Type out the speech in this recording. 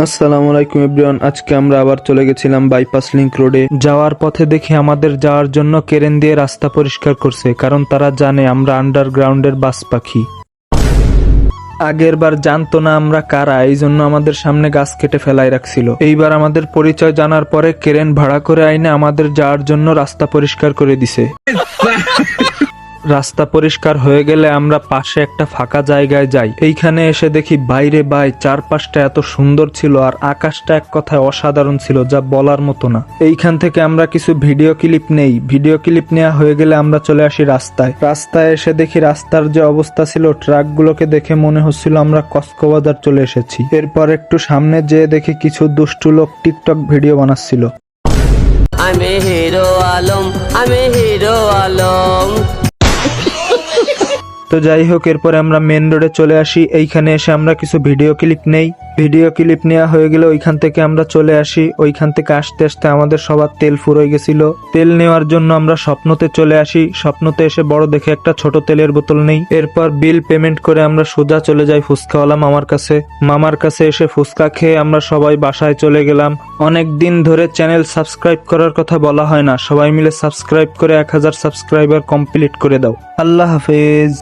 আসসালামু আলাইকুম এভরিওয়ান। আজকে আমরা আবার চলে গেছিলাম বাইপাস লিংক রোডে। যাওয়ার পথে দেখি আমাদের যাওয়ার জন্য কেরেন দিয়ে রাস্তা পরিষ্কার করছে, কারণ তারা জানে আমরা আন্ডারগ্রাউন্ডের বাস পাখি। আগের বার জানতো না আমরা কারা, এই জন্য আমাদের সামনে গাছ কেটে ফেলাই রাখছিল। এইবার আমাদের পরিচয় জানার পরে কেরেন ভাড়া করে আইনে আমাদের যাওয়ার জন্য রাস্তা পরিষ্কার করে দিছে। রাস্তা পরিষ্কার হয়ে গেলে আমরা পাশে একটা ফাঁকা জায়গায় যাই। এইখানে এসে দেখি বাইরে চারপাশটা এত সুন্দর ছিল, আর আকাশটা এক কথায় অসাধারণ ছিল, যা বলার মতো না। এইখান থেকে আমরা কিছু ভিডিও ক্লিপ নেই। ভিডিও ক্লিপ নেওয়া হয়ে গেলে আমরা চলে আসি রাস্তায় এসে দেখি রাস্তার যে অবস্থা ছিল, ট্রাকগুলোকে দেখে মনে হচ্ছিল আমরা কক্সবাজার চলে এসেছি। এরপর একটু সামনে যেয়ে দেখি কিছু দুষ্টু লোক টিকটক ভিডিও বানাচ্ছিল। আমি হিরো আলম, আমি হিরো আলম। তো যাই হোক, এরপরে আমরা মেন রোডে চলে আসি। এইখানে এসে আমরা কিছু ভিডিও ক্লিপ নেই। ভিডিও ক্লিপ নেওয়া হয়ে গেলে ওইখান থেকে আমরা চলে আসি। ওইখান থেকে আসতে আসতে আমাদের সবার তেল ফুরোয় গেছিল। তেল নেওয়ার জন্য আমরা স্বপ্নতে চলে আসি। স্বপ্নতে এসে বড় দেখে একটা ছোট তেলের বোতল নেই। এরপর বিল পেমেন্ট করে আমরা সোজা চলে যাই ফুচকাওয়ালা মামার কাছে এসে ফুচকা খেয়ে আমরা সবাই বাসায় চলে গেলাম। অনেক দিন ধরে চ্যানেল সাবস্ক্রাইব করার কথা বলা হয় না, সবাই মিলে সাবস্ক্রাইব করে 1000 সাবস্ক্রাইবার কমপ্লিট করে দাও। আল্লাহ হাফেজ।